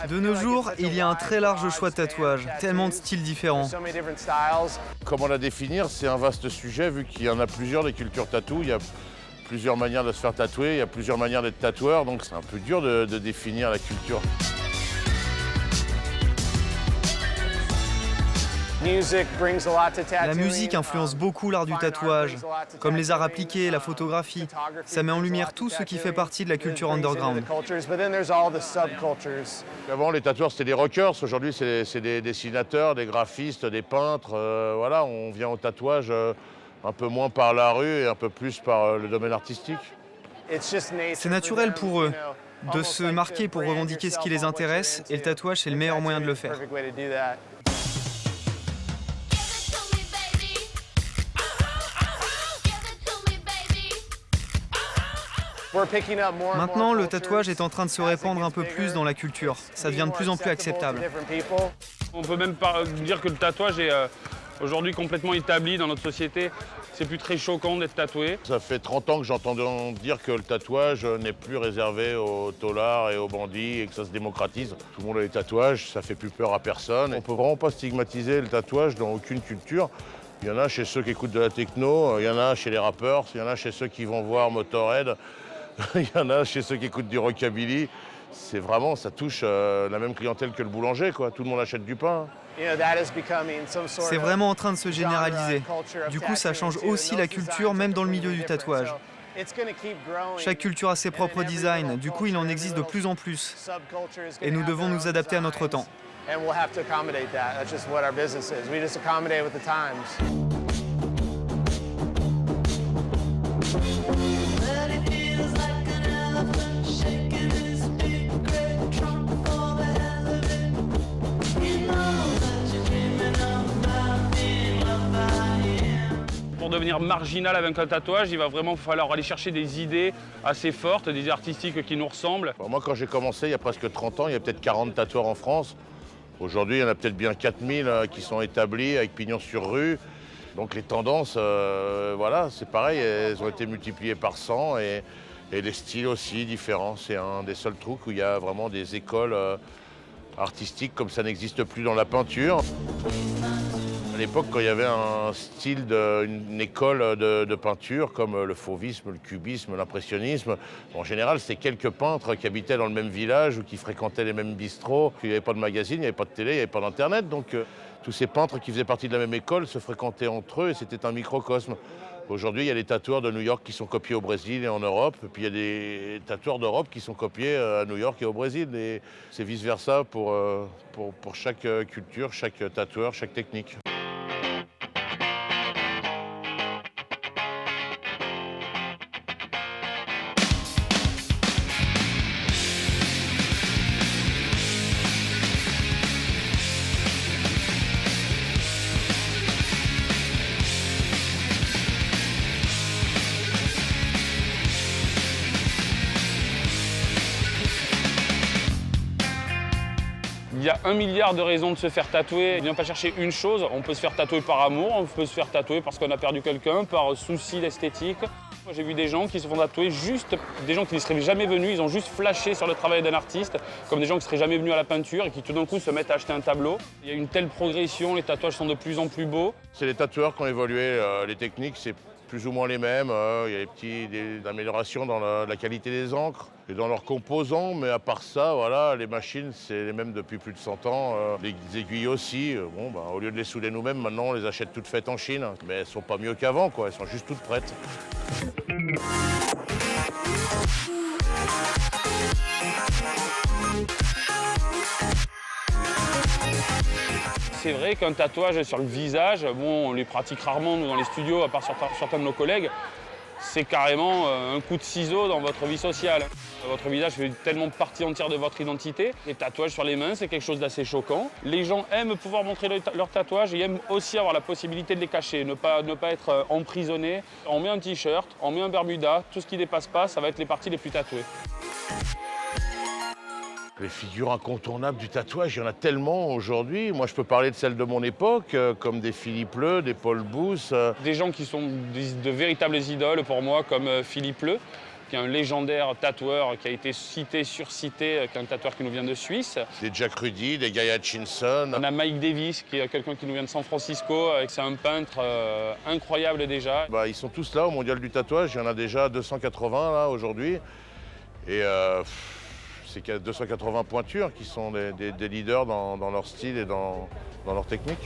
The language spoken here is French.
De nos jours, il y a un très large choix de tatouages, tellement de styles différents. Comment la définir? C'est un vaste sujet vu qu'il y en a plusieurs des cultures tatou. Il y a plusieurs manières de se faire tatouer, il y a plusieurs manières d'être tatoueur, donc c'est un peu dur de définir la culture. La musique influence beaucoup l'art du tatouage, comme les arts appliqués, la photographie. Ça met en lumière tout ce qui fait partie de la culture underground. Avant, les tatoueurs, c'était des rockers. Aujourd'hui, c'est des dessinateurs, des graphistes, des peintres. Voilà, on vient au tatouage un peu moins par la rue et un peu plus par le domaine artistique. C'est naturel pour eux de se marquer pour revendiquer ce qui les intéresse, et le tatouage, c'est le meilleur moyen de le faire. Maintenant, le tatouage est en train de se répandre un peu plus dans la culture. Ça devient de plus en plus acceptable. On peut même dire que le tatouage est aujourd'hui complètement établi dans notre société. C'est plus très choquant d'être tatoué. Ça fait 30 ans que j'entends dire que le tatouage n'est plus réservé aux taulards et aux bandits et que ça se démocratise. Tout le monde a des tatouages, ça fait plus peur à personne. On peut vraiment pas stigmatiser le tatouage dans aucune culture. Il y en a chez ceux qui écoutent de la techno, il y en a chez les rappeurs, il y en a chez ceux qui vont voir Motorhead. Il y en a chez ceux qui écoutent du rockabilly. C'est vraiment, ça touche la même clientèle que le boulanger, quoi. Tout le monde achète du pain. C'est vraiment en train de se généraliser. Du coup, ça change aussi la culture, même dans le milieu du tatouage. Chaque culture a ses propres designs, du coup, il en existe de plus en plus. Et nous devons nous adapter à notre temps. Pour devenir marginal avec un tatouage, il va vraiment falloir aller chercher des idées assez fortes, des idées artistiques qui nous ressemblent. Moi, quand j'ai commencé, il y a presque 30 ans, il y a peut-être 40 tatoueurs en France. Aujourd'hui, il y en a peut-être bien 4000 qui sont établis avec pignon sur rue. Donc les tendances, voilà, c'est pareil, elles ont été multipliées par 100 et les styles aussi différents. C'est un des seuls trucs où il y a vraiment des écoles artistiques comme ça n'existe plus dans la peinture. À l'époque, quand il y avait un style, une école de peinture comme le fauvisme, le cubisme, l'impressionnisme, en général, c'était quelques peintres qui habitaient dans le même village ou qui fréquentaient les mêmes bistrots. Il n'y avait pas de magazine, il n'y avait pas de télé, il n'y avait pas d'internet. Donc tous ces peintres qui faisaient partie de la même école se fréquentaient entre eux et c'était un microcosme. Aujourd'hui, il y a des tatoueurs de New York qui sont copiés au Brésil et en Europe. Et puis il y a des tatoueurs d'Europe qui sont copiés à New York et au Brésil. Et c'est vice-versa pour chaque culture, chaque tatoueur, chaque technique. Il y a 1 milliard de raisons de se faire tatouer. Ne viens pas chercher une chose. On peut se faire tatouer par amour, on peut se faire tatouer parce qu'on a perdu quelqu'un, par souci d'esthétique. Moi, j'ai vu des gens qui se font tatouer juste, des gens qui ne seraient jamais venus, ils ont juste flashé sur le travail d'un artiste, comme des gens qui ne seraient jamais venus à la peinture et qui tout d'un coup se mettent à acheter un tableau. Il y a une telle progression, les tatouages sont de plus en plus beaux. C'est les tatoueurs qui ont évolué, les techniques, c'est plus ou moins les mêmes. Il y a des améliorations dans la qualité des encres et dans leurs composants, mais à part ça, voilà, les machines, c'est les mêmes depuis plus de 100 ans. Les aiguilles aussi, au lieu de les souder nous-mêmes, maintenant on les achète toutes faites en Chine, mais elles sont pas mieux qu'avant, quoi. Elles sont juste toutes prêtes. C'est vrai qu'un tatouage sur le visage, bon, on les pratique rarement nous dans les studios, à part certains de nos collègues, c'est carrément un coup de ciseau dans votre vie sociale. Votre visage fait tellement partie entière de votre identité. Les tatouages sur les mains, c'est quelque chose d'assez choquant. Les gens aiment pouvoir montrer leurs tatouages et aiment aussi avoir la possibilité de les cacher, ne pas être emprisonnés. On met un t-shirt, on met un bermuda, tout ce qui ne dépasse pas, ça va être les parties les plus tatouées. Les figures incontournables du tatouage, il y en a tellement aujourd'hui. Moi, je peux parler de celles de mon époque, comme des Philippe Leu, des Paul Bousse. Des gens qui sont de véritables idoles pour moi, comme Philippe Leu, qui est un légendaire tatoueur qui a été cité, surcité, qui est un tatoueur qui nous vient de Suisse. Des Jack Rudy, des Guy Hutchinson. On a Mike Davis, qui est quelqu'un qui nous vient de San Francisco, c'est un peintre incroyable déjà. Ils sont tous là au Mondial du tatouage, il y en a déjà 280 là aujourd'hui. Et c'est qu'il y a 280 pointures qui sont des leaders dans leur style et dans leur technique.